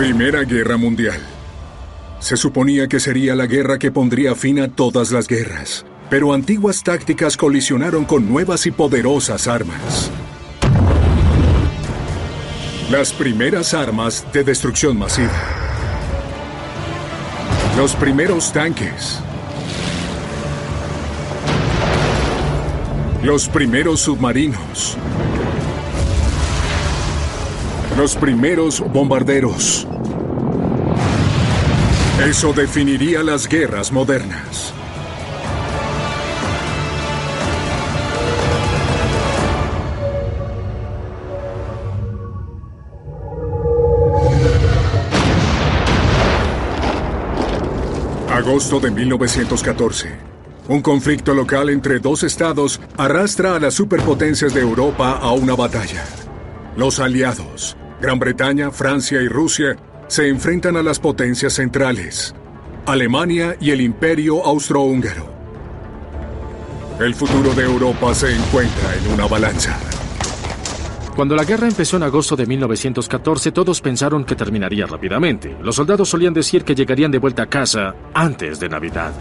Primera Guerra Mundial. Se suponía que sería la guerra que pondría fin a todas las guerras, pero antiguas tácticas colisionaron con nuevas y poderosas armas. Las primeras armas de destrucción masiva. Los primeros tanques. Los primeros submarinos. Los primeros bombarderos. Eso definiría las guerras modernas. Agosto de 1914. Un conflicto local entre dos estados arrastra a las superpotencias de Europa a una batalla. Los aliados, Gran Bretaña, Francia y Rusia, se enfrentan a las potencias centrales, Alemania y el Imperio Austrohúngaro. El futuro de Europa se encuentra en una balanza. Cuando la guerra empezó en agosto de 1914, todos pensaron que terminaría rápidamente. Los soldados solían decir que llegarían de vuelta a casa antes de Navidad.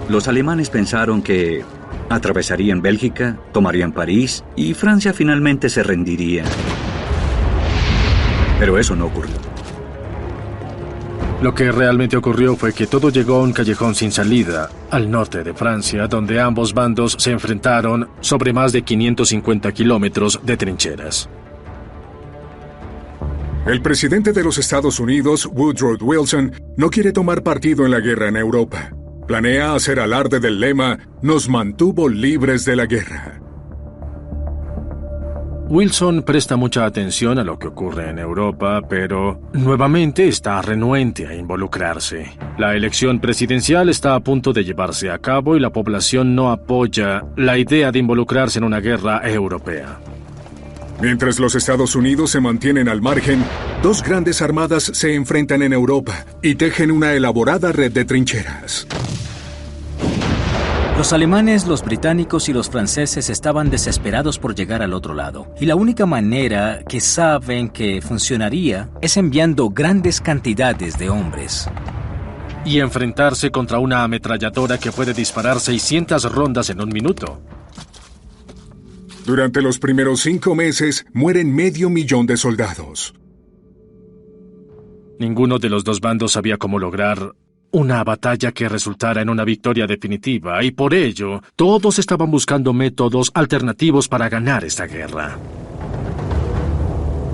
Los alemanes pensaron que atravesarían Bélgica, tomarían París y Francia finalmente se rendiría. Pero eso no ocurrió. Lo que realmente ocurrió fue que todo llegó a un callejón sin salida, al norte de Francia, donde ambos bandos se enfrentaron sobre más de 550 kilómetros de trincheras. El presidente de los Estados Unidos, Woodrow Wilson, no quiere tomar partido en la guerra en Europa. Planea hacer alarde del lema "Nos mantuvo libres de la guerra". Wilson presta mucha atención a lo que ocurre en Europa, pero nuevamente está renuente a involucrarse. La elección presidencial está a punto de llevarse a cabo y la población no apoya la idea de involucrarse en una guerra europea. Mientras los Estados Unidos se mantienen al margen, dos grandes armadas se enfrentan en Europa y tejen una elaborada red de trincheras. Los alemanes, los británicos y los franceses estaban desesperados por llegar al otro lado. Y la única manera que saben que funcionaría es enviando grandes cantidades de hombres. Y enfrentarse contra una ametralladora que puede disparar 600 rondas en un minuto. Durante los primeros 5 meses, mueren 500,000 de soldados. Ninguno de los dos bandos sabía cómo lograr una batalla que resultara en una victoria definitiva, y por ello, todos estaban buscando métodos alternativos para ganar esta guerra.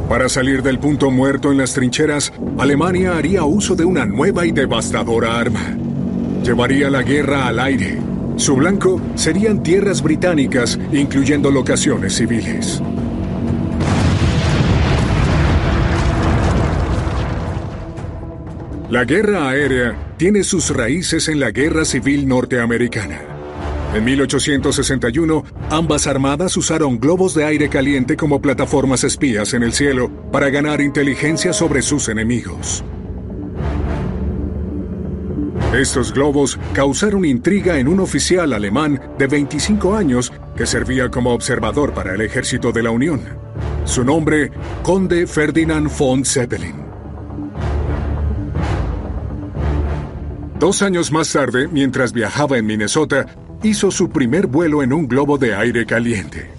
Para salir del punto muerto en las trincheras, Alemania haría uso de una nueva y devastadora arma. Llevaría la guerra al aire. Su blanco serían tierras británicas, incluyendo locaciones civiles. La guerra aérea tiene sus raíces en la Guerra Civil Norteamericana. En 1861, ambas armadas usaron globos de aire caliente como plataformas espías en el cielo para ganar inteligencia sobre sus enemigos. Estos globos causaron intriga en un oficial alemán de 25 años que servía como observador para el ejército de la Unión. Su nombre, Conde Ferdinand von Zeppelin. 2 años más tarde, mientras viajaba en Minnesota, hizo su primer vuelo en un globo de aire caliente.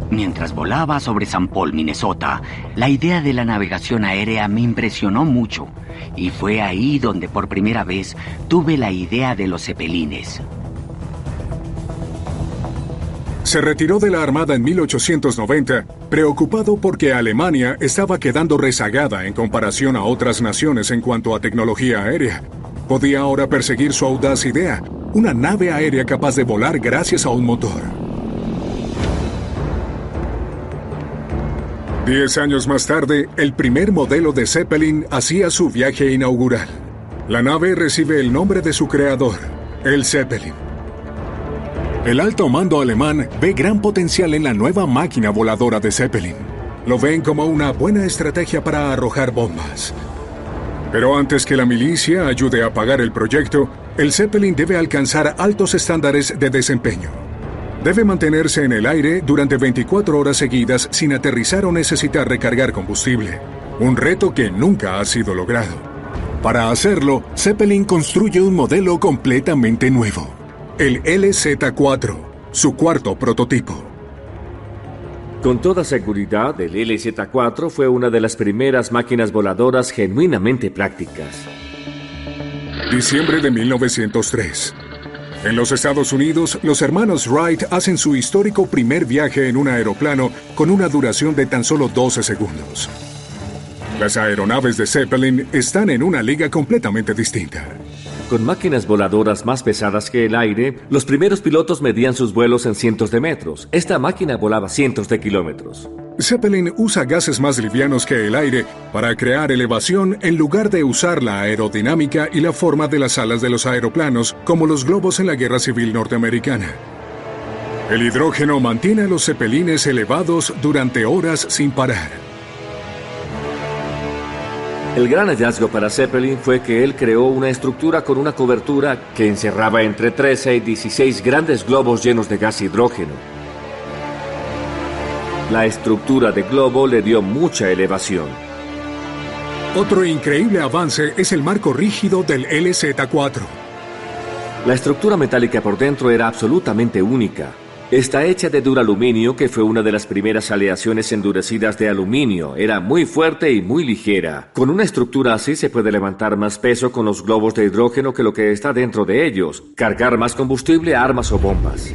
Mientras volaba sobre St. Paul, Minnesota, la idea de la navegación aérea me impresionó mucho. Y fue ahí donde por primera vez tuve la idea de los Zeppelines. Se retiró de la Armada en 1890, preocupado porque Alemania estaba quedando rezagada en comparación a otras naciones en cuanto a tecnología aérea. Podía ahora perseguir su audaz idea, una nave aérea capaz de volar gracias a un motor. 10 años más tarde, el primer modelo de Zeppelin hacía su viaje inaugural. La nave recibe el nombre de su creador, el Zeppelin. El alto mando alemán ve gran potencial en la nueva máquina voladora de Zeppelin. Lo ven como una buena estrategia para arrojar bombas. Pero antes que la milicia ayude a pagar el proyecto, el Zeppelin debe alcanzar altos estándares de desempeño. Debe mantenerse en el aire durante 24 horas seguidas sin aterrizar o necesitar recargar combustible. Un reto que nunca ha sido logrado. Para hacerlo, Zeppelin construye un modelo completamente nuevo. El LZ-4, su cuarto prototipo. Con toda seguridad, el LZ-4 fue una de las primeras máquinas voladoras genuinamente prácticas. Diciembre de 1903. En los Estados Unidos, los hermanos Wright hacen su histórico primer viaje en un aeroplano con una duración de tan solo 12 segundos. Las aeronaves de Zeppelin están en una liga completamente distinta. Con máquinas voladoras más pesadas que el aire, los primeros pilotos medían sus vuelos en cientos de metros. Esta máquina volaba cientos de kilómetros. Zeppelin usa gases más livianos que el aire para crear elevación en lugar de usar la aerodinámica y la forma de las alas de los aeroplanos, como los globos en la Guerra Civil norteamericana. El hidrógeno mantiene a los zeppelines elevados durante horas sin parar. El gran hallazgo para Zeppelin fue que él creó una estructura con una cobertura que encerraba entre 13 y 16 grandes globos llenos de gas hidrógeno. La estructura de globo le dio mucha elevación. Otro increíble avance es el marco rígido del LZ-4. La estructura metálica por dentro era absolutamente única. Está hecha de duraluminio, que fue una de las primeras aleaciones endurecidas de aluminio. Era muy fuerte y muy ligera. Con una estructura así se puede levantar más peso con los globos de hidrógeno que lo que está dentro de ellos. Cargar más combustible a armas o bombas.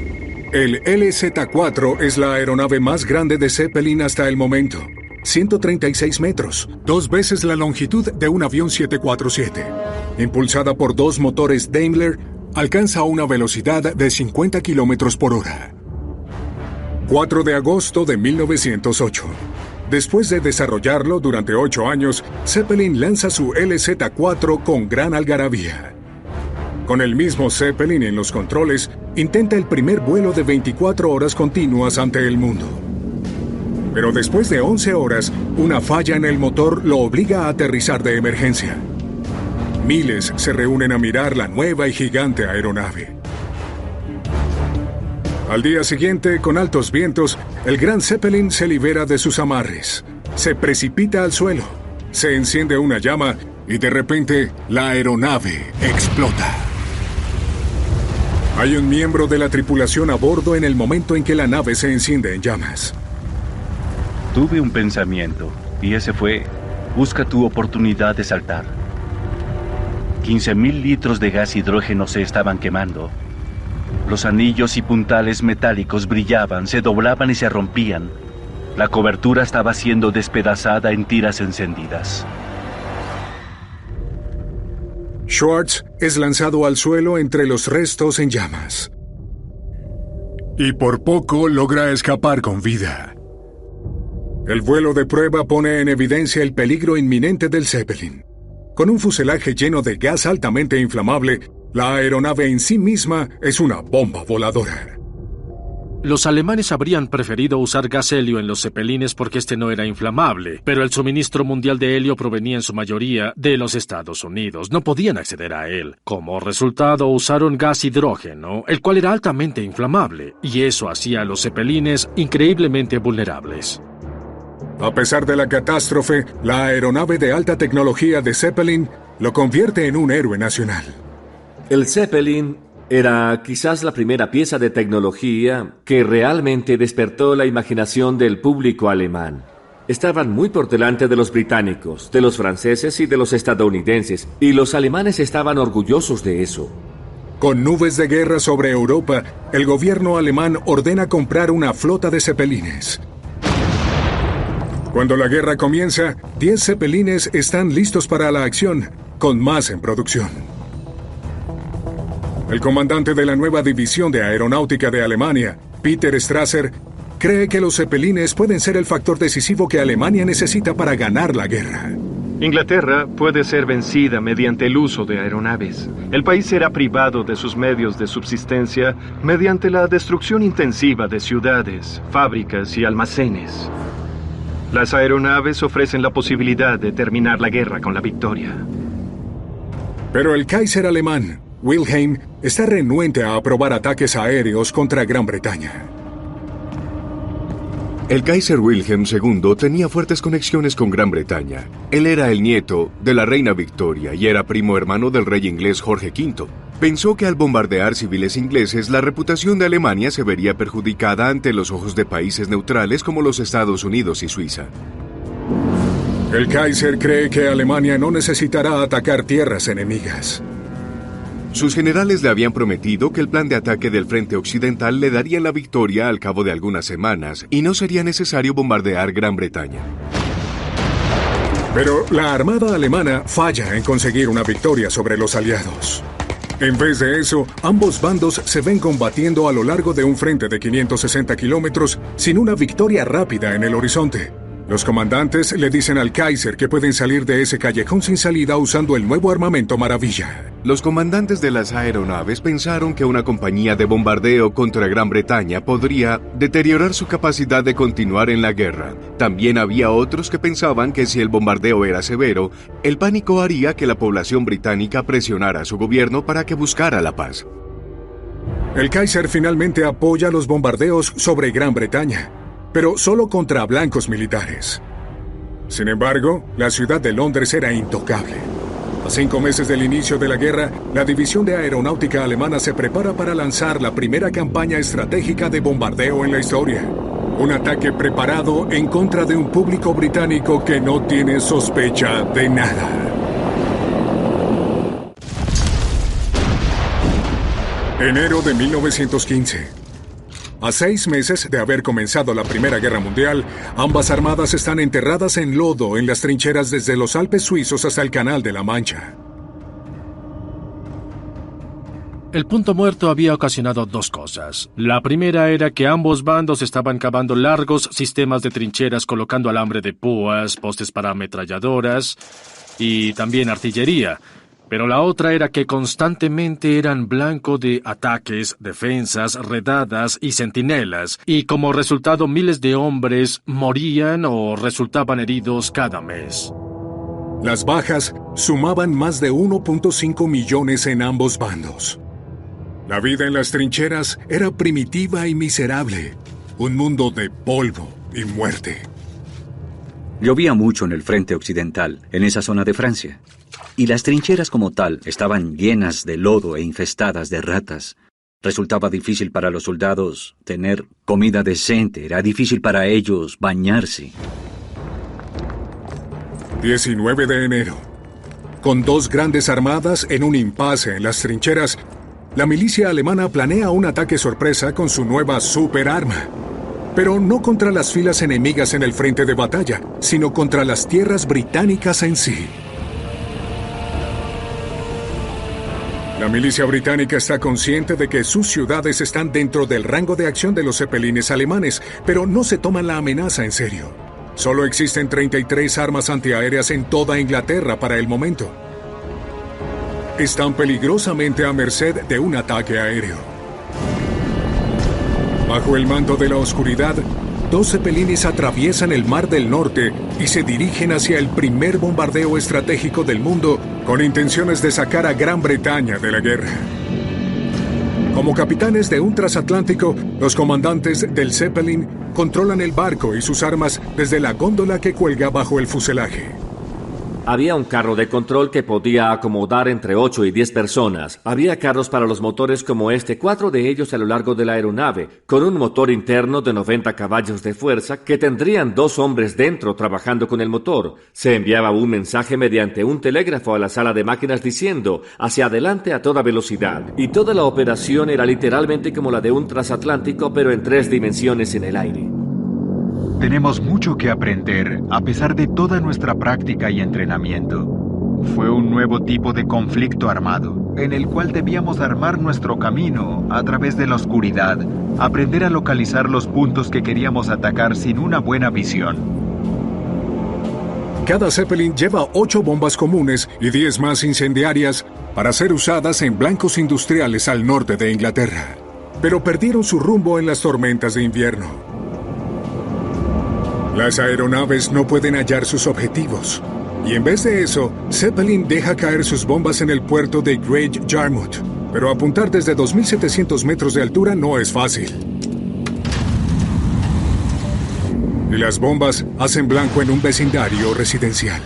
El LZ-4 es la aeronave más grande de Zeppelin hasta el momento. 136 metros, 2 veces la longitud de un avión 747. Impulsada por 2 motores Daimler, alcanza una velocidad de 50 kilómetros por hora. 4 de agosto de 1908. Después de desarrollarlo durante 8 años, Zeppelin lanza su LZ-4 con gran algarabía. Con el mismo Zeppelin en los controles, intenta el primer vuelo de 24 horas continuas ante el mundo. Pero después de 11 horas, una falla en el motor lo obliga a aterrizar de emergencia. Miles se reúnen a mirar la nueva y gigante aeronave. Al día siguiente, con altos vientos, el gran Zeppelin se libera de sus amarres. Se precipita al suelo, se enciende una llama y de repente la aeronave explota. Hay un miembro de la tripulación a bordo en el momento en que la nave se enciende en llamas. Tuve un pensamiento, y ese fue: busca tu oportunidad de saltar. 15.000 litros de gas hidrógeno se estaban quemando. Los anillos y puntales metálicos brillaban, se doblaban y se rompían. La cobertura estaba siendo despedazada en tiras encendidas. Schwartz es lanzado al suelo entre los restos en llamas. Y por poco logra escapar con vida. El vuelo de prueba pone en evidencia el peligro inminente del Zeppelin. Con un fuselaje lleno de gas altamente inflamable, la aeronave en sí misma es una bomba voladora. Los alemanes habrían preferido usar gas helio en los zeppelines porque este no era inflamable, pero el suministro mundial de helio provenía en su mayoría de los Estados Unidos. No podían acceder a él. Como resultado, usaron gas hidrógeno, el cual era altamente inflamable, y eso hacía a los zeppelines increíblemente vulnerables. A pesar de la catástrofe, la aeronave de alta tecnología de Zeppelin lo convierte en un héroe nacional. El Zeppelin era quizás la primera pieza de tecnología que realmente despertó la imaginación del público alemán. Estaban muy por delante de los británicos, de los franceses y de los estadounidenses, y los alemanes estaban orgullosos de eso. Con nubes de guerra sobre Europa, el gobierno alemán ordena comprar una flota de zeppelines. Cuando la guerra comienza, 10 zeppelines están listos para la acción, con más en producción. El comandante de la nueva división de aeronáutica de Alemania, Peter Strasser, cree que los zeppelines pueden ser el factor decisivo que Alemania necesita para ganar la guerra. Inglaterra puede ser vencida mediante el uso de aeronaves. El país será privado de sus medios de subsistencia mediante la destrucción intensiva de ciudades, fábricas y almacenes. Las aeronaves ofrecen la posibilidad de terminar la guerra con la victoria. Pero el Kaiser alemán, Wilhelm está renuente a aprobar ataques aéreos contra Gran Bretaña. El Kaiser Wilhelm II tenía fuertes conexiones con Gran Bretaña. Él era el nieto de la reina Victoria y era primo hermano del rey inglés Jorge V. Pensó que al bombardear civiles ingleses, la reputación de Alemania se vería perjudicada ante los ojos de países neutrales como los Estados Unidos y Suiza. El Kaiser cree que Alemania no necesitará atacar tierras enemigas. Sus generales le habían prometido que el plan de ataque del frente occidental le daría la victoria al cabo de algunas semanas y no sería necesario bombardear Gran Bretaña. Pero la armada alemana falla en conseguir una victoria sobre los aliados. En vez de eso, ambos bandos se ven combatiendo a lo largo de un frente de 560 kilómetros sin una victoria rápida en el horizonte. Los comandantes le dicen al Kaiser que pueden salir de ese callejón sin salida usando el nuevo armamento Maravilla. Los comandantes de las aeronaves pensaron que una compañía de bombardeo contra Gran Bretaña podría deteriorar su capacidad de continuar en la guerra. También había otros que pensaban que si el bombardeo era severo, el pánico haría que la población británica presionara a su gobierno para que buscara la paz. El Kaiser finalmente apoya los bombardeos sobre Gran Bretaña, pero solo contra blancos militares. Sin embargo, la ciudad de Londres era intocable. A 5 meses del inicio de la guerra, la División de Aeronáutica Alemana se prepara para lanzar la primera campaña estratégica de bombardeo en la historia. Un ataque preparado en contra de un público británico que no tiene sospecha de nada. Enero de 1915. A 6 meses de haber comenzado la Primera Guerra Mundial, ambas armadas están enterradas en lodo en las trincheras desde los Alpes suizos hasta el Canal de la Mancha. El punto muerto había ocasionado 2 cosas. La primera era que ambos bandos estaban cavando largos sistemas de trincheras colocando alambre de púas, postes para ametralladoras y también artillería. Pero la otra era que constantemente eran blanco de ataques, defensas, redadas y centinelas, y como resultado miles de hombres morían o resultaban heridos cada mes. Las bajas sumaban más de 1.5 millones en ambos bandos. La vida en las trincheras era primitiva y miserable, un mundo de polvo y muerte. Llovía mucho en el frente occidental, en esa zona de Francia. Y las trincheras como tal estaban llenas de lodo e infestadas de ratas. Resultaba difícil para los soldados tener comida decente, era difícil para ellos bañarse. 19 de enero. Con 2 grandes armadas en un impasse en las trincheras, la milicia alemana planea un ataque sorpresa con su nueva superarma. Pero no contra las filas enemigas en el frente de batalla, sino contra las tierras británicas en sí. La milicia británica está consciente de que sus ciudades están dentro del rango de acción de los zeppelines alemanes, pero no se toman la amenaza en serio. Solo existen 33 armas antiaéreas en toda Inglaterra para el momento. Están peligrosamente a merced de un ataque aéreo. Bajo el manto de la oscuridad, 2 zeppelines atraviesan el Mar del Norte y se dirigen hacia el primer bombardeo estratégico del mundo con intenciones de sacar a Gran Bretaña de la guerra. Como capitanes de un transatlántico, los comandantes del Zeppelin controlan el barco y sus armas desde la góndola que cuelga bajo el fuselaje. Había un carro de control que podía acomodar entre 8 y 10 personas. Había carros para los motores como 4 de ellos a lo largo de la aeronave, con un motor interno de 90 caballos de fuerza que tendrían 2 hombres dentro trabajando con el motor. Se enviaba un mensaje mediante un telégrafo a la sala de máquinas diciendo hacia adelante a toda velocidad. Y toda la operación era literalmente como la de un transatlántico, pero en 3 dimensiones en el aire. Tenemos mucho que aprender, a pesar de toda nuestra práctica y entrenamiento. Fue un nuevo tipo de conflicto armado, en el cual debíamos armar nuestro camino a través de la oscuridad, aprender a localizar los puntos que queríamos atacar sin una buena visión. Cada Zeppelin lleva 8 bombas comunes y 10 más incendiarias para ser usadas en blancos industriales al norte de Inglaterra. Pero perdieron su rumbo en las tormentas de invierno. Las aeronaves no pueden hallar sus objetivos, y en vez de eso, Zeppelin deja caer sus bombas en el puerto de Great Yarmouth. Pero apuntar desde 2.700 metros de altura no es fácil. Y las bombas hacen blanco en un vecindario residencial.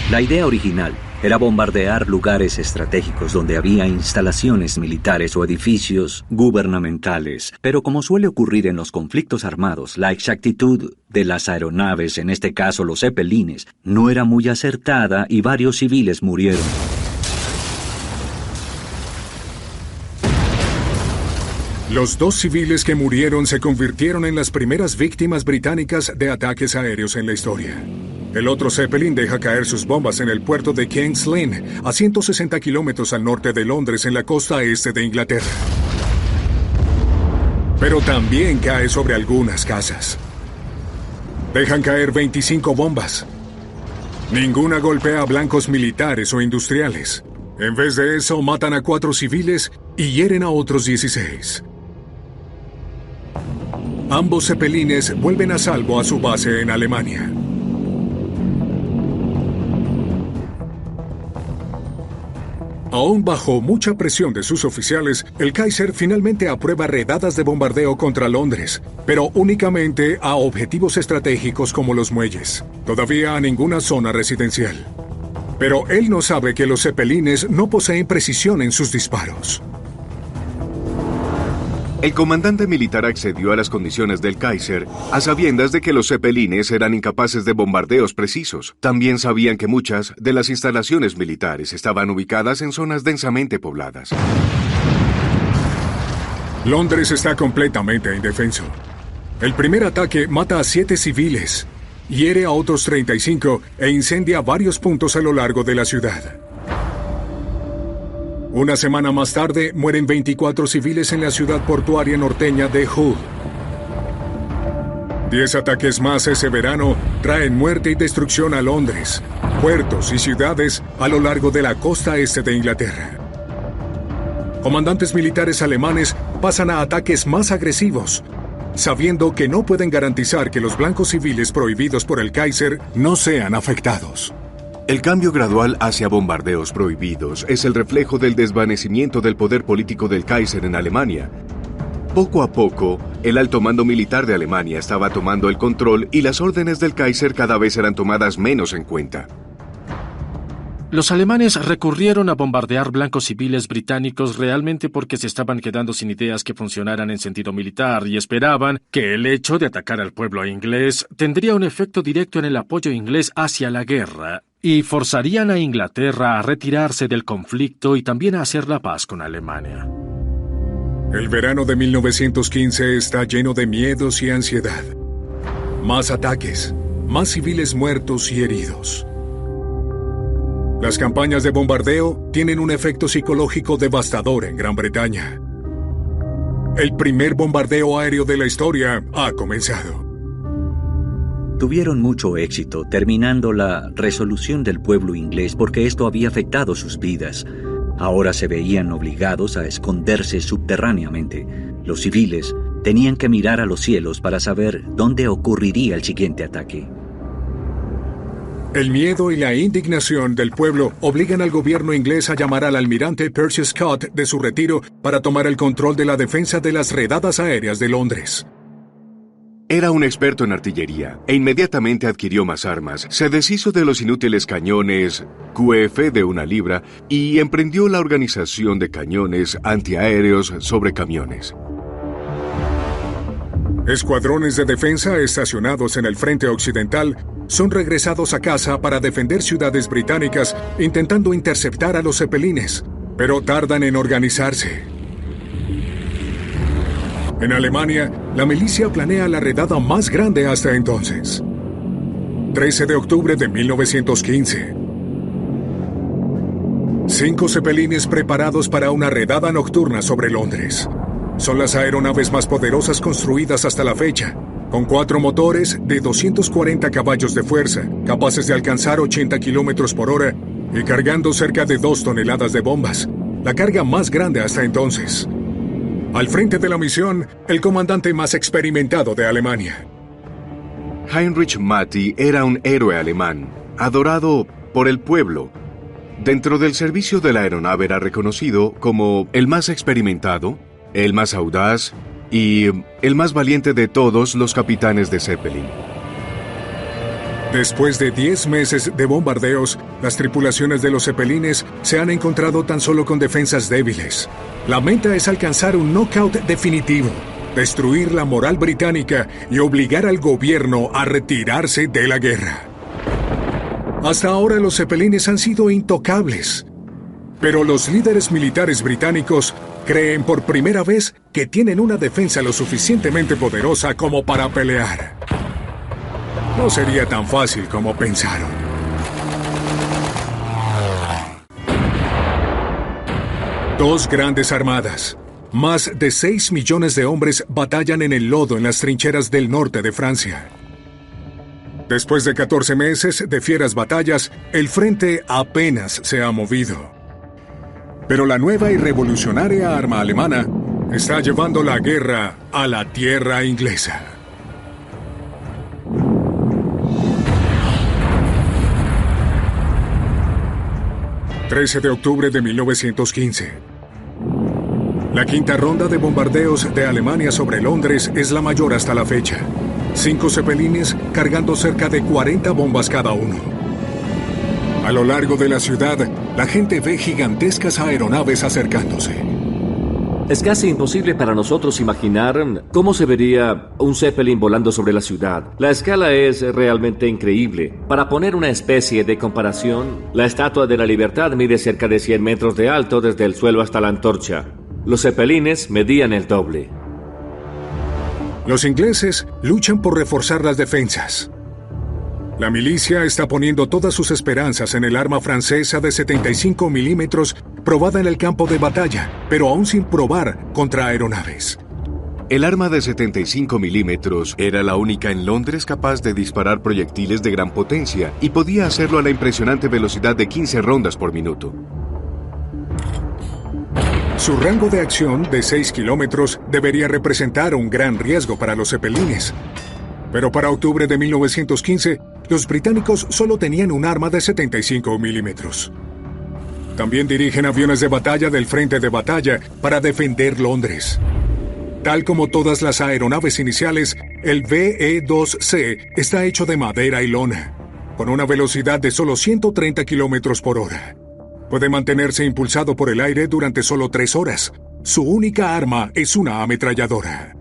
La idea original era bombardear lugares estratégicos donde había instalaciones militares o edificios gubernamentales. Pero como suele ocurrir en los conflictos armados, la exactitud de las aeronaves, en este caso los Zeppelines, no era muy acertada y varios civiles murieron. Los 2 civiles que murieron se convirtieron en las primeras víctimas británicas de ataques aéreos en la historia. El otro Zeppelin deja caer sus bombas en el puerto de King's Lynn, a 160 kilómetros al norte de Londres, en la costa este de Inglaterra. Pero también cae sobre algunas casas. Dejan caer 25 bombas. Ninguna golpea a blancos militares o industriales. En vez de eso, matan a 4 civiles y hieren a otros 16. Ambos Zeppelines vuelven a salvo a su base en Alemania. Aún bajo mucha presión de sus oficiales, el Kaiser finalmente aprueba redadas de bombardeo contra Londres, pero únicamente a objetivos estratégicos como los muelles, todavía a ninguna zona residencial. Pero él no sabe que los Zeppelines no poseen precisión en sus disparos. El comandante militar accedió a las condiciones del Kaiser a sabiendas de que los Zeppelines eran incapaces de bombardeos precisos. También sabían que muchas de las instalaciones militares estaban ubicadas en zonas densamente pobladas. Londres está completamente indefenso. El primer ataque mata a 7 civiles, hiere a otros 35 e incendia varios puntos a lo largo de la ciudad. Una semana más tarde, mueren 24 civiles en la ciudad portuaria norteña de Hull. 10 ataques más ese verano traen muerte y destrucción a Londres, puertos y ciudades a lo largo de la costa este de Inglaterra. Comandantes militares alemanes pasan a ataques más agresivos, sabiendo que no pueden garantizar que los blancos civiles prohibidos por el Kaiser no sean afectados. El cambio gradual hacia bombardeos prohibidos es el reflejo del desvanecimiento del poder político del Kaiser en Alemania. Poco a poco, el alto mando militar de Alemania estaba tomando el control y las órdenes del Kaiser cada vez eran tomadas menos en cuenta. Los alemanes recurrieron a bombardear blancos civiles británicos realmente porque se estaban quedando sin ideas que funcionaran en sentido militar y esperaban que el hecho de atacar al pueblo inglés tendría un efecto directo en el apoyo inglés hacia la guerra y forzarían a Inglaterra a retirarse del conflicto y también a hacer la paz con Alemania. El verano de 1915 está lleno de miedos y ansiedad. Más ataques, más civiles muertos y heridos. Las campañas de bombardeo tienen un efecto psicológico devastador en Gran Bretaña. El primer bombardeo aéreo de la historia ha comenzado. Tuvieron mucho éxito terminando la resolución del pueblo inglés porque esto había afectado sus vidas. Ahora se veían obligados a esconderse subterráneamente. Los civiles tenían que mirar a los cielos para saber dónde ocurriría el siguiente ataque. El miedo y la indignación del pueblo obligan al gobierno inglés a llamar al almirante Percy Scott de su retiro para tomar el control de la defensa de las redadas aéreas de Londres. Era un experto en artillería e inmediatamente adquirió más armas. Se deshizo de los inútiles cañones QF de 1 libra y emprendió la organización de cañones antiaéreos sobre camiones. Escuadrones de defensa estacionados en el frente occidental son regresados a casa para defender ciudades británicas intentando interceptar a los Zeppelines, pero tardan en organizarse. En Alemania, la milicia planea la redada más grande hasta entonces. 13 de octubre de 1915. 5 Zeppelines preparados para una redada nocturna sobre Londres. Son las aeronaves más poderosas construidas hasta la fecha, con 4 motores de 240 caballos de fuerza, capaces de alcanzar 80 kilómetros por hora y cargando cerca de 2 toneladas de bombas, la carga más grande hasta entonces. Al frente de la misión, el comandante más experimentado de Alemania. Heinrich Matty era un héroe alemán. adorado por el pueblo. Dentro del servicio de la aeronave era reconocido como el más experimentado, el más audaz y el más valiente de todos los capitanes de Zeppelin. Después de 10 meses de bombardeos, las tripulaciones de los Zeppelines se han encontrado tan solo con defensas débiles. La meta es alcanzar un knockout definitivo, destruir la moral británica y obligar al gobierno a retirarse de la guerra. Hasta ahora los Zeppelines han sido intocables, pero los líderes militares británicos creen por primera vez que tienen una defensa lo suficientemente poderosa como para pelear. No sería tan fácil como pensaron. Dos grandes armadas. Más de 6 millones de hombres batallan en el lodo en las trincheras del norte de Francia. Después de 14 meses de fieras batallas, el frente apenas se ha movido. Pero la nueva y revolucionaria arma alemana está llevando la guerra a la tierra inglesa. ...13 de octubre de 1915... La quinta ronda de bombardeos de Alemania sobre Londres es la mayor hasta la fecha. 5 Zeppelines cargando cerca de 40 bombas cada uno. A lo largo de la ciudad, la gente ve gigantescas aeronaves acercándose. Es casi imposible para nosotros imaginar cómo se vería un Zeppelin volando sobre la ciudad. La escala es realmente increíble. Para poner una especie de comparación, la Estatua de la Libertad mide cerca de 100 metros de alto desde el suelo hasta la antorcha. Los Zeppelines medían el doble. Los ingleses luchan por reforzar las defensas. La milicia está poniendo todas sus esperanzas en el arma francesa de 75 milímetros probada en el campo de batalla, pero aún sin probar contra aeronaves. El arma de 75 milímetros era la única en Londres capaz de disparar proyectiles de gran potencia y podía hacerlo a la impresionante velocidad de 15 rondas por minuto. Su rango de acción de 6 kilómetros debería representar un gran riesgo para los Zeppelines. Pero para octubre de 1915, los británicos solo tenían un arma de 75 milímetros. También dirigen aviones de batalla del frente de batalla para defender Londres. Tal como todas las aeronaves iniciales, el VE-2C está hecho de madera y lona, con una velocidad de solo 130 kilómetros por hora. Puede mantenerse impulsado por el aire durante solo 3 horas. Su única arma es una ametralladora.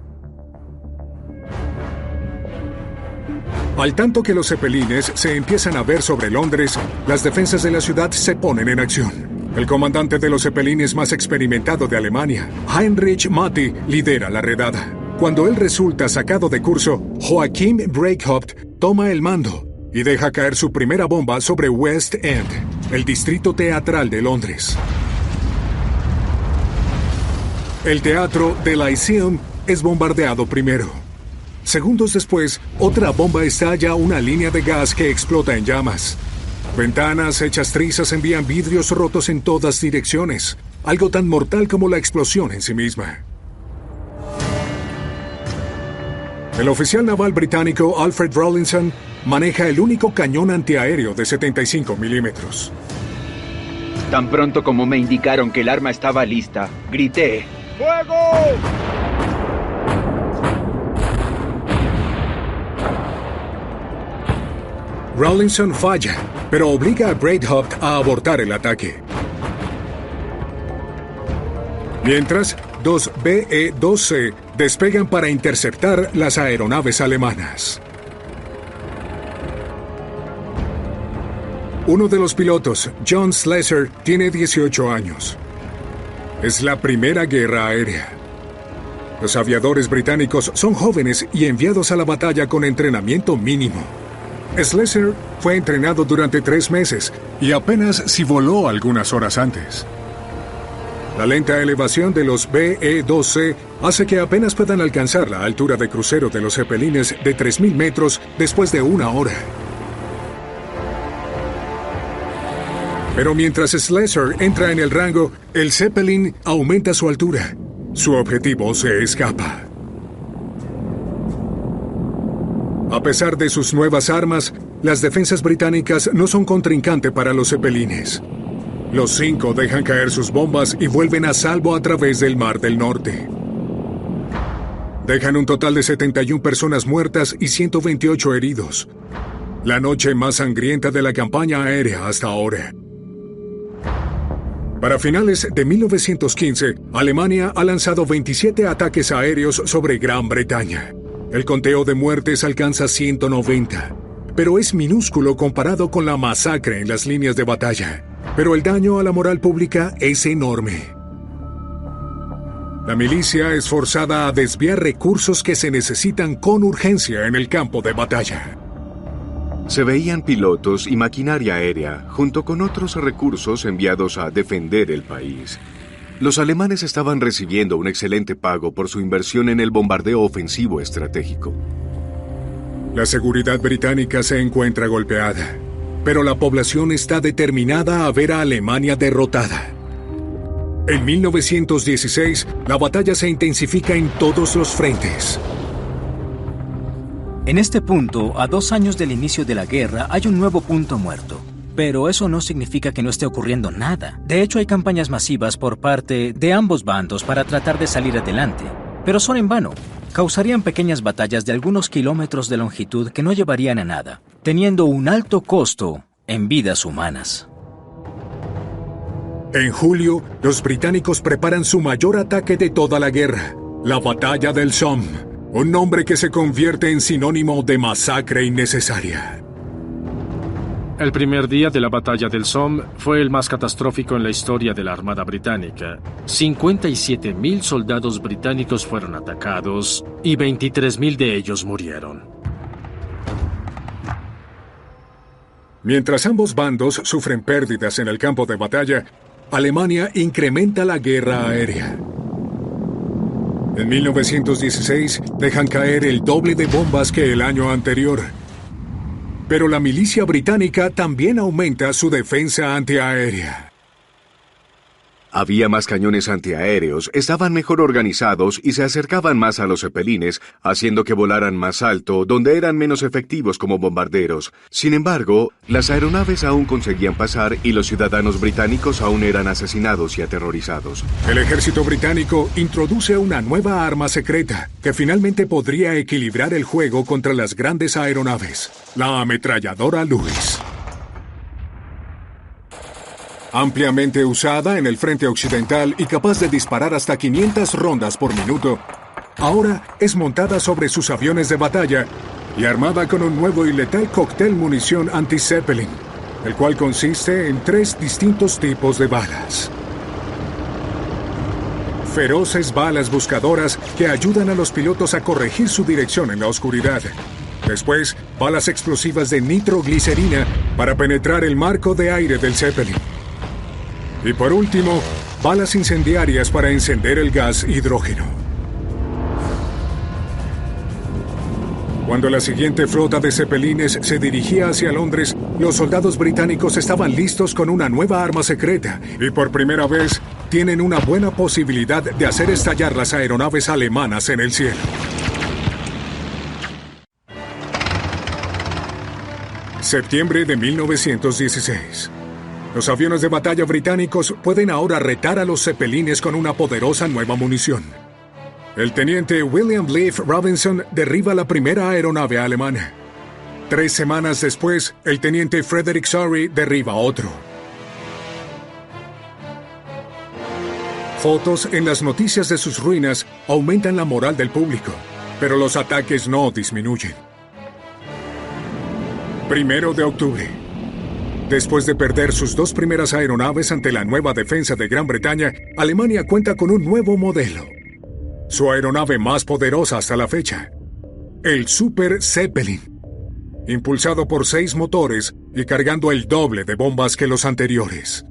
Al tanto que los Zeppelines se empiezan a ver sobre Londres, las defensas de la ciudad se ponen en acción. El comandante de los Zeppelines más experimentado de Alemania, Heinrich Matti, lidera la redada. Cuando él resulta sacado de curso, Joachim Breithaupt toma el mando y deja caer su primera bomba sobre West End, el distrito teatral de Londres. El teatro del Lyceum es bombardeado primero. Segundos después, otra bomba estalla una línea de gas que explota en llamas. Ventanas hechas trizas envían vidrios rotos en todas direcciones, algo tan mortal como la explosión en sí misma. El oficial naval británico Alfred Rawlinson maneja el único cañón antiaéreo de 75 milímetros. Tan pronto como me indicaron que el arma estaba lista, grité: ¡Fuego! Rawlinson falla, pero obliga a Breithaupt a abortar el ataque. Mientras, 2 VE-2C despegan para interceptar las aeronaves alemanas. Uno de los pilotos, John Slessor, tiene 18 años. Es la primera guerra aérea. Los aviadores británicos son jóvenes y enviados a la batalla con entrenamiento mínimo. Slessor fue entrenado durante 3 meses y apenas si voló algunas horas antes. La lenta elevación de los VE-2C hace que apenas puedan alcanzar la altura de crucero de los Zeppelines de 3.000 metros después de 1 hora. Pero mientras Slessor entra en el rango, el Zeppelin aumenta su altura. Su objetivo se escapa. A pesar de sus nuevas armas, las defensas británicas no son contrincante para los cepelines. Los 5 dejan caer sus bombas y vuelven a salvo a través del Mar del Norte. Dejan un total de 71 personas muertas y 128 heridos. La noche más sangrienta de la campaña aérea hasta ahora. Para finales de 1915, Alemania ha lanzado 27 ataques aéreos sobre Gran Bretaña. El conteo de muertes alcanza 190, pero es minúsculo comparado con la masacre en las líneas de batalla. Pero el daño a la moral pública es enorme. La milicia es forzada a desviar recursos que se necesitan con urgencia en el campo de batalla. Se veían pilotos y maquinaria aérea, junto con otros recursos enviados a defender el país. Los alemanes estaban recibiendo un excelente pago por su inversión en el bombardeo ofensivo estratégico. La seguridad británica se encuentra golpeada, pero la población está determinada a ver a Alemania derrotada. En 1916, la batalla se intensifica en todos los frentes. En este punto, a 2 años del inicio de la guerra, hay un nuevo punto muerto. Pero eso no significa que no esté ocurriendo nada. De hecho, hay campañas masivas por parte de ambos bandos para tratar de salir adelante. Pero son en vano. Causarían pequeñas batallas de algunos kilómetros de longitud que no llevarían a nada, teniendo un alto costo en vidas humanas. En julio, los británicos preparan su mayor ataque de toda la guerra, la Batalla del Somme, un nombre que se convierte en sinónimo de masacre innecesaria. El primer día de la batalla del Somme fue el más catastrófico en la historia de la Armada Británica. 57.000 soldados británicos fueron atacados y 23.000 de ellos murieron. Mientras ambos bandos sufren pérdidas en el campo de batalla, Alemania incrementa la guerra aérea. En 1916 dejan caer el doble de bombas que el año anterior. Pero la milicia británica también aumenta su defensa antiaérea. Había más cañones antiaéreos, estaban mejor organizados y se acercaban más a los cepelines, haciendo que volaran más alto, donde eran menos efectivos como bombarderos. Sin embargo, las aeronaves aún conseguían pasar y los ciudadanos británicos aún eran asesinados y aterrorizados. El ejército británico introduce una nueva arma secreta que finalmente podría equilibrar el juego contra las grandes aeronaves, la ametralladora Lewis. Ampliamente usada en el frente occidental y capaz de disparar hasta 500 rondas por minuto, ahora es montada sobre sus aviones de batalla y armada con un nuevo y letal cóctel munición anti-Zeppelin, el cual consiste en 3 distintos tipos de balas. Feroces balas buscadoras que ayudan a los pilotos a corregir su dirección en la oscuridad. Después, balas explosivas de nitroglicerina para penetrar el marco de aire del Zeppelin. Y por último, balas incendiarias para encender el gas hidrógeno. Cuando la siguiente flota de zeppelines se dirigía hacia Londres, los soldados británicos estaban listos con una nueva arma secreta y por primera vez tienen una buena posibilidad de hacer estallar las aeronaves alemanas en el cielo. Septiembre de 1916. Los aviones de batalla británicos pueden ahora retar a los zeppelines con una poderosa nueva munición. El teniente William Leif Robinson derriba la primera aeronave alemana. 3 semanas después, el teniente Frederick Sorry derriba otro. Fotos en las noticias de sus ruinas aumentan la moral del público, pero los ataques no disminuyen. 1 de octubre. Después de perder sus 2 primeras aeronaves ante la nueva defensa de Gran Bretaña, Alemania cuenta con un nuevo modelo. Su aeronave más poderosa hasta la fecha, el Super Zeppelin, impulsado por 6 motores y cargando el doble de bombas que los anteriores.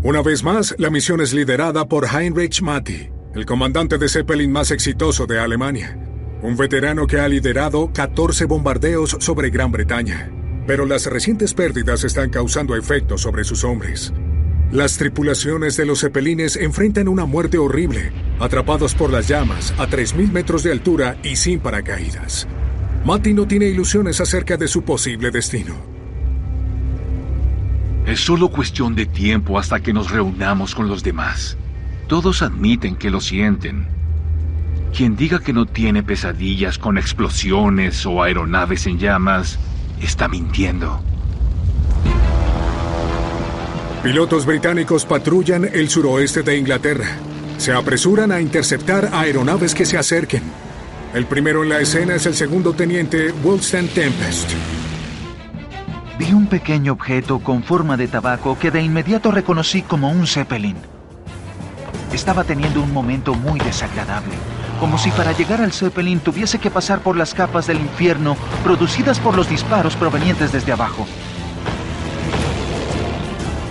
Una vez más, la misión es liderada por Heinrich Matti, el comandante de Zeppelin más exitoso de Alemania. Un veterano que ha liderado 14 bombardeos sobre Gran Bretaña. Pero las recientes pérdidas están causando efectos sobre sus hombres. Las tripulaciones de los zeppelines enfrentan una muerte horrible, atrapados por las llamas a 3.000 metros de altura y sin paracaídas. Matti no tiene ilusiones acerca de su posible destino. Es solo cuestión de tiempo hasta que nos reunamos con los demás. Todos admiten que lo sienten. Quien diga que no tiene pesadillas con explosiones o aeronaves en llamas, está mintiendo. Pilotos británicos patrullan el suroeste de Inglaterra. Se apresuran a interceptar aeronaves que se acerquen. El primero en la escena es el segundo teniente Wolfstand Tempest. Vi un pequeño objeto con forma de tabaco que de inmediato reconocí como un Zeppelin. Estaba teniendo un momento muy desagradable, como si para llegar al Zeppelin tuviese que pasar por las capas del infierno producidas por los disparos provenientes desde abajo.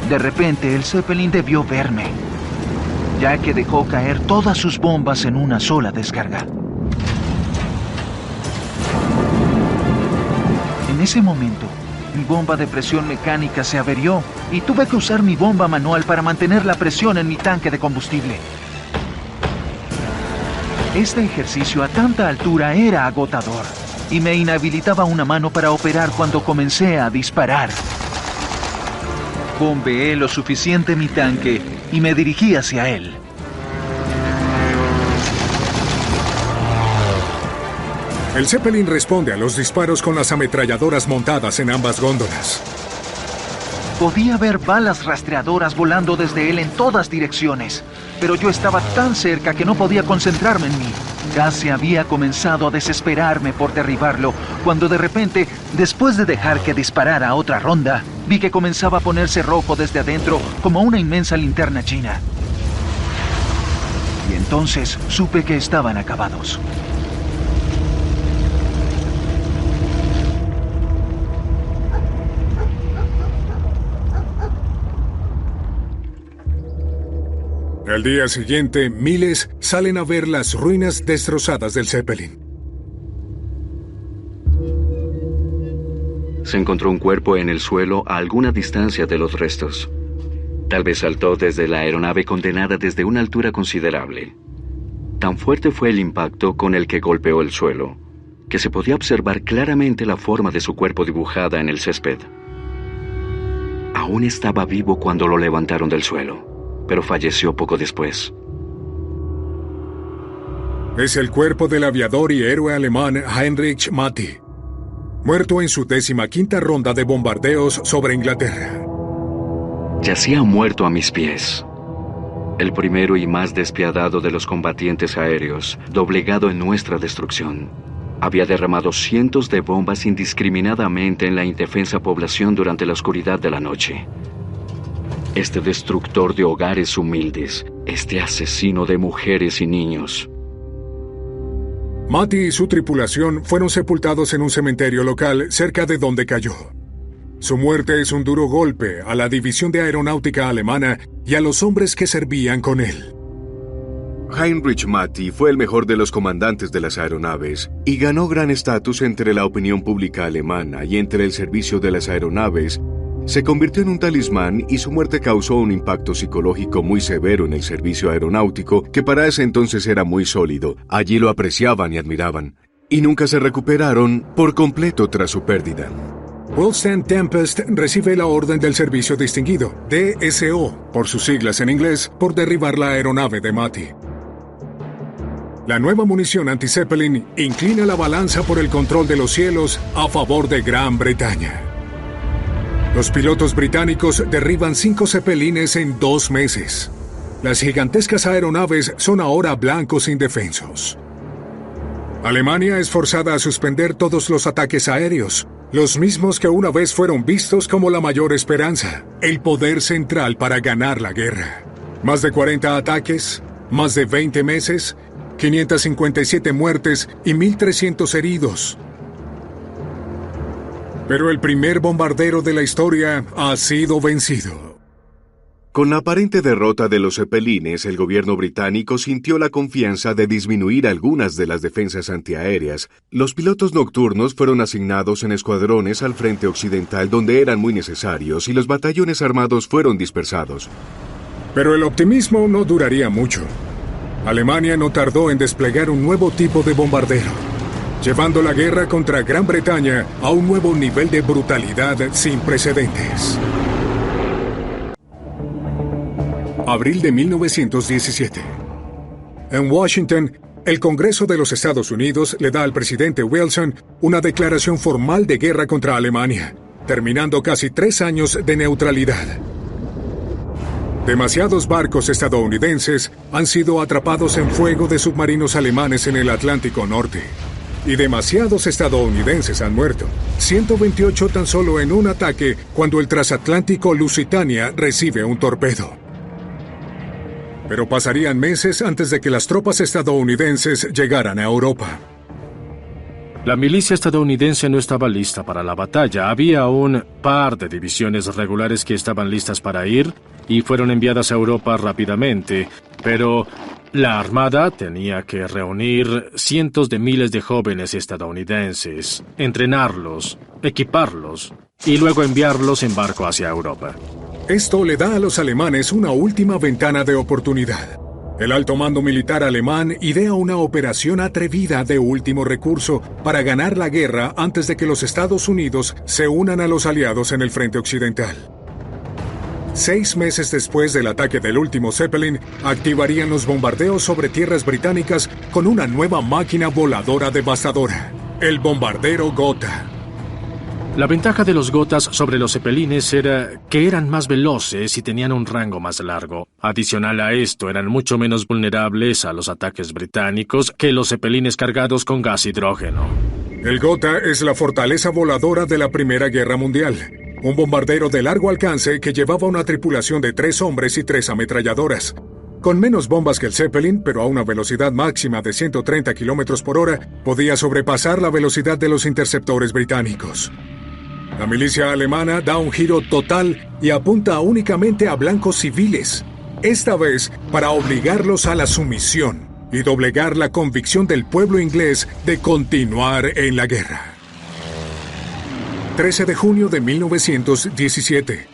De repente, el Zeppelin debió verme, ya que dejó caer todas sus bombas en una sola descarga. En ese momento, mi bomba de presión mecánica se averió y tuve que usar mi bomba manual para mantener la presión en mi tanque de combustible. Este ejercicio a tanta altura era agotador y me inhabilitaba una mano para operar cuando comencé a disparar. Bombeé lo suficiente mi tanque y me dirigí hacia él. El Zeppelin responde a los disparos con las ametralladoras montadas en ambas góndolas. Podía ver balas rastreadoras volando desde él en todas direcciones, pero yo estaba tan cerca que no podía concentrarme en mí. Casi había comenzado a desesperarme por derribarlo, cuando de repente, después de dejar que disparara otra ronda, vi que comenzaba a ponerse rojo desde adentro como una inmensa linterna china. Y entonces supe que estaban acabados. Al día siguiente, miles salen a ver las ruinas destrozadas del Zeppelin. Se encontró un cuerpo en el suelo a alguna distancia de los restos. Tal vez saltó desde la aeronave condenada desde una altura considerable. Tan fuerte fue el impacto con el que golpeó el suelo, que se podía observar claramente la forma de su cuerpo dibujada en el césped. Aún estaba vivo cuando lo levantaron del suelo, pero falleció poco después. Es el cuerpo del aviador y héroe alemán Heinrich Matti, muerto en su 15ª ronda de bombardeos sobre Inglaterra. Yacía muerto a mis pies. El primero y más despiadado de los combatientes aéreos, doblegado en nuestra destrucción. Había derramado cientos de bombas indiscriminadamente en la indefensa población durante la oscuridad de la noche. Este destructor de hogares humildes, este asesino de mujeres y niños. Matti y su tripulación fueron sepultados en un cementerio local cerca de donde cayó. Su muerte es un duro golpe a la división de aeronáutica alemana y a los hombres que servían con él. Heinrich Matti fue el mejor de los comandantes de las aeronaves y ganó gran estatus entre la opinión pública alemana y entre el servicio de las aeronaves. Se convirtió en un talismán y su muerte causó un impacto psicológico muy severo en el servicio aeronáutico, que para ese entonces era muy sólido. Allí lo apreciaban y admiraban, y nunca se recuperaron por completo tras su pérdida. Wolfstand Tempest recibe la Orden del Servicio Distinguido, DSO, por sus siglas en inglés, por derribar la aeronave de Matti. La nueva munición anti-Zeppelin inclina la balanza por el control de los cielos a favor de Gran Bretaña. Los pilotos británicos derriban 5 Zeppelines en 2 meses. Las gigantescas aeronaves son ahora blancos indefensos. Alemania es forzada a suspender todos los ataques aéreos, los mismos que una vez fueron vistos como la mayor esperanza, el poder central para ganar la guerra. Más de 40 ataques, más de 20 meses, 557 muertes y 1.300 heridos. Pero el primer bombardero de la historia ha sido vencido. Con la aparente derrota de los Zeppelines, el gobierno británico sintió la confianza de disminuir algunas de las defensas antiaéreas. Los pilotos nocturnos fueron asignados en escuadrones al frente occidental donde eran muy necesarios y los batallones armados fueron dispersados. Pero el optimismo no duraría mucho. Alemania no tardó en desplegar un nuevo tipo de bombardero. llevando la guerra contra Gran Bretaña a un nuevo nivel de brutalidad sin precedentes. Abril de 1917. En Washington, el Congreso de los Estados Unidos le da al presidente Wilson una declaración formal de guerra contra Alemania, terminando casi 3 años de neutralidad. Demasiados barcos estadounidenses han sido atrapados en fuego de submarinos alemanes en el Atlántico Norte. Y demasiados estadounidenses han muerto. 128 tan solo en un ataque cuando el transatlántico Lusitania recibe un torpedo. Pero pasarían meses antes de que las tropas estadounidenses llegaran a Europa. La milicia estadounidense no estaba lista para la batalla. Había un par de divisiones regulares que estaban listas para ir y fueron enviadas a Europa rápidamente, pero la Armada tenía que reunir cientos de miles de jóvenes estadounidenses, entrenarlos, equiparlos y luego enviarlos en barco hacia Europa. Esto le da a los alemanes una última ventana de oportunidad. El alto mando militar alemán idea una operación atrevida de último recurso para ganar la guerra antes de que los Estados Unidos se unan a los aliados en el frente occidental. 6 meses después del ataque del último Zeppelin, activarían los bombardeos sobre tierras británicas con una nueva máquina voladora devastadora, el bombardero Gotha. La ventaja de los Gothas sobre los Zeppelines era que eran más veloces y tenían un rango más largo. Adicional a esto, eran mucho menos vulnerables a los ataques británicos que los Zeppelines cargados con gas hidrógeno. El Gotha es la fortaleza voladora de la Primera Guerra Mundial. Un bombardero de largo alcance que llevaba una tripulación de 3 hombres y 3 ametralladoras. Con menos bombas que el Zeppelin, pero a una velocidad máxima de 130 kilómetros por hora, podía sobrepasar la velocidad de los interceptores británicos. La milicia alemana da un giro total y apunta únicamente a blancos civiles, esta vez para obligarlos a la sumisión y doblegar la convicción del pueblo inglés de continuar en la guerra. 13 de junio de 1917.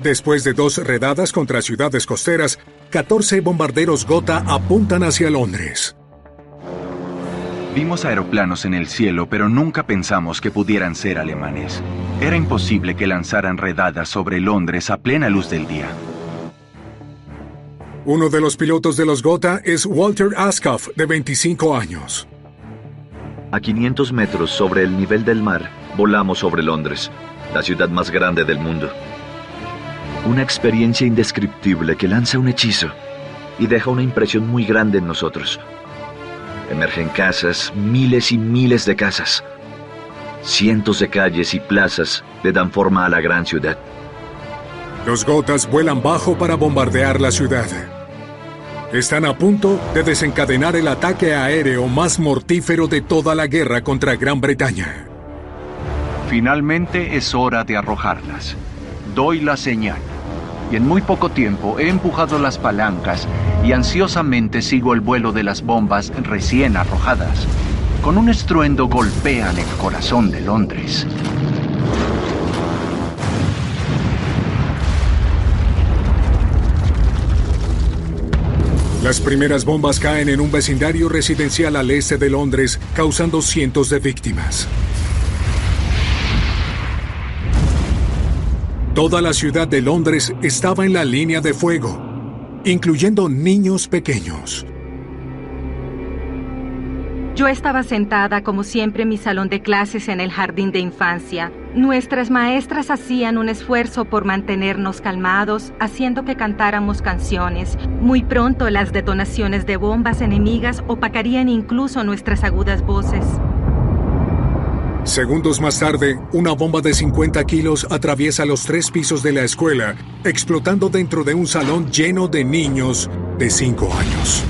Después de 2 redadas contra ciudades costeras, 14 bombarderos Gotha apuntan hacia Londres. Vimos aeroplanos en el cielo, pero nunca pensamos que pudieran ser alemanes. Era imposible que lanzaran redadas sobre Londres a plena luz del día. Uno de los pilotos de los Gotha es Walter Askoff, de 25 años. A 500 metros sobre el nivel del mar, volamos sobre Londres, la ciudad más grande del mundo. Una experiencia indescriptible que lanza un hechizo y deja una impresión muy grande en nosotros. Emergen casas, miles y miles de casas. Cientos de calles y plazas le dan forma a la gran ciudad. Los Gothas vuelan bajo para bombardear la ciudad. Están a punto de desencadenar el ataque aéreo más mortífero de toda la guerra contra Gran Bretaña. Finalmente es hora de arrojarlas. Doy la señal. Y en muy poco tiempo he empujado las palancas y ansiosamente sigo el vuelo de las bombas recién arrojadas. Con un estruendo golpean el corazón de Londres. Las primeras bombas caen en un vecindario residencial al este de Londres, causando cientos de víctimas. Toda la ciudad de Londres estaba en la línea de fuego, incluyendo niños pequeños. Yo estaba sentada como siempre en mi salón de clases en el jardín de infancia. Nuestras maestras hacían un esfuerzo por mantenernos calmados, haciendo que cantáramos canciones. Muy pronto las detonaciones de bombas enemigas opacarían incluso nuestras agudas voces. Segundos más tarde, una bomba de 50 kilos atraviesa los 3 pisos de la escuela, explotando dentro de un salón lleno de niños de 5 años.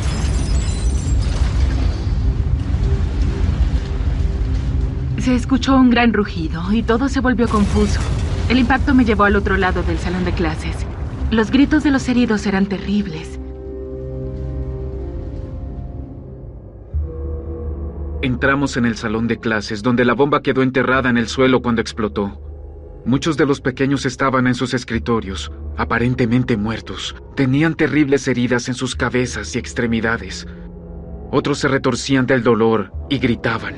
Se escuchó un gran rugido y todo se volvió confuso. El impacto me llevó al otro lado del salón de clases. Los gritos de los heridos eran terribles. Entramos en el salón de clases, donde la bomba quedó enterrada en el suelo cuando explotó. Muchos de los pequeños estaban en sus escritorios, aparentemente muertos. Tenían terribles heridas en sus cabezas y extremidades. Otros se retorcían del dolor y gritaban.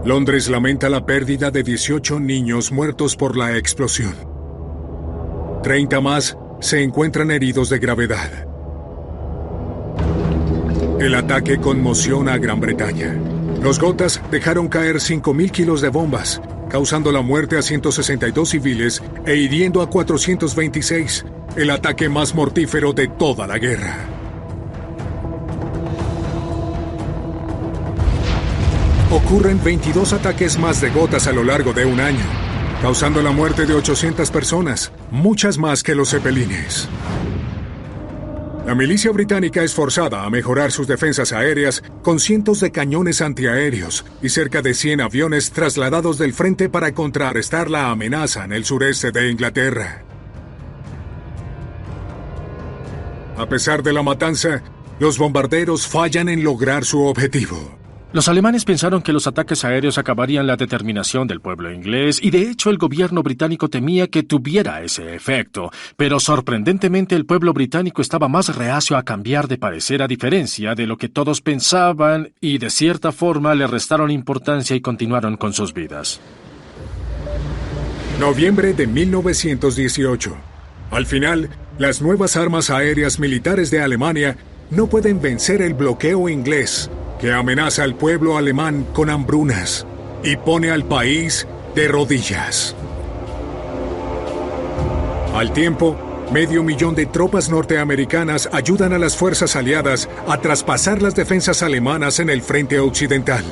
Londres lamenta la pérdida de 18 niños muertos por la explosión. 30 más se encuentran heridos de gravedad. El ataque conmociona a Gran Bretaña. Los Gothas dejaron caer 5.000 kilos de bombas, causando la muerte a 162 civiles e hiriendo a 426, el ataque más mortífero de toda la guerra. Ocurren 22 ataques más de Gothas a lo largo de un año, causando la muerte de 800 personas, muchas más que los zeppelines. La milicia británica es forzada a mejorar sus defensas aéreas con cientos de cañones antiaéreos y cerca de 100 aviones trasladados del frente para contrarrestar la amenaza en el sureste de Inglaterra. A pesar de la matanza, los bombarderos fallan en lograr su objetivo. Los alemanes pensaron que los ataques aéreos acabarían la determinación del pueblo inglés y de hecho el gobierno británico temía que tuviera ese efecto, pero sorprendentemente el pueblo británico estaba más reacio a cambiar de parecer a diferencia de lo que todos pensaban y de cierta forma le restaron importancia y continuaron con sus vidas. Noviembre de 1918. Al final, las nuevas armas aéreas militares de Alemania no pueden vencer el bloqueo inglés, que amenaza al pueblo alemán con hambrunas y pone al país de rodillas. Al tiempo, 500,000 de tropas norteamericanas ayudan a las fuerzas aliadas a traspasar las defensas alemanas en el frente occidental.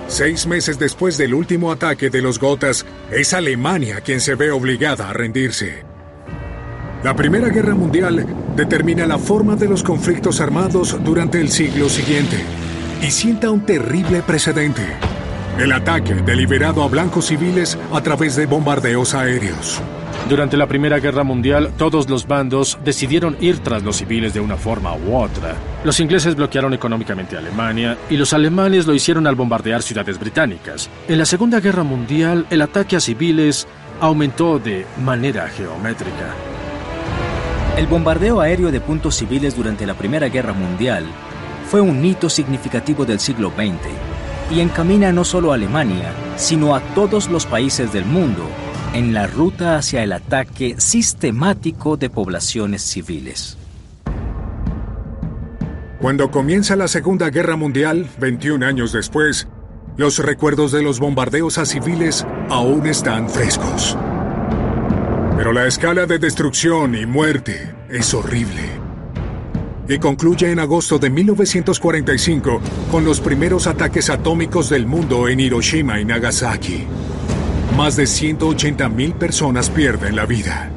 6 meses después del último ataque de los Gothas, es Alemania quien se ve obligada a rendirse. La Primera Guerra Mundial determina la forma de los conflictos armados durante el siglo siguiente y sienta un terrible precedente: el ataque deliberado a blancos civiles a través de bombardeos aéreos. Durante la Primera Guerra Mundial, todos los bandos decidieron ir tras los civiles de una forma u otra. Los ingleses bloquearon económicamente a Alemania y los alemanes lo hicieron al bombardear ciudades británicas. En la Segunda Guerra Mundial, el ataque a civiles aumentó de manera geométrica. El bombardeo aéreo de puntos civiles durante la Primera Guerra Mundial fue un hito significativo del siglo XX y encamina no solo a Alemania, sino a todos los países del mundo en la ruta hacia el ataque sistemático de poblaciones civiles. Cuando comienza la Segunda Guerra Mundial, 21 años después, los recuerdos de los bombardeos a civiles aún están frescos. Pero la escala de destrucción y muerte es horrible. Y concluye en agosto de 1945 con los primeros ataques atómicos del mundo en Hiroshima y Nagasaki. Más de 180,000 personas pierden la vida.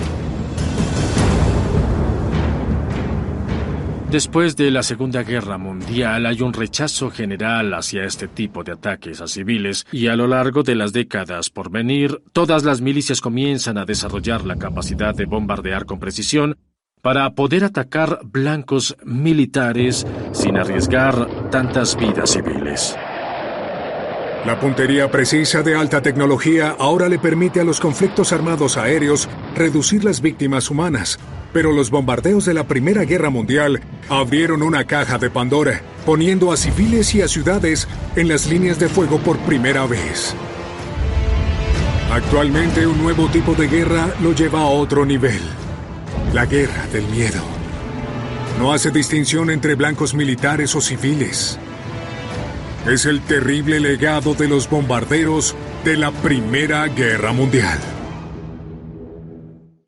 Después de la Segunda Guerra Mundial hay un rechazo general hacia este tipo de ataques a civiles y a lo largo de las décadas por venir, todas las milicias comienzan a desarrollar la capacidad de bombardear con precisión para poder atacar blancos militares sin arriesgar tantas vidas civiles. La puntería precisa de alta tecnología ahora le permite a los conflictos armados aéreos reducir las víctimas humanas, pero los bombardeos de la Primera Guerra Mundial abrieron una caja de Pandora, poniendo a civiles y a ciudades en las líneas de fuego por primera vez. Actualmente, un nuevo tipo de guerra lo lleva a otro nivel: la guerra del miedo. No hace distinción entre blancos militares o civiles. Es el terrible legado de los bombarderos de la Primera Guerra Mundial.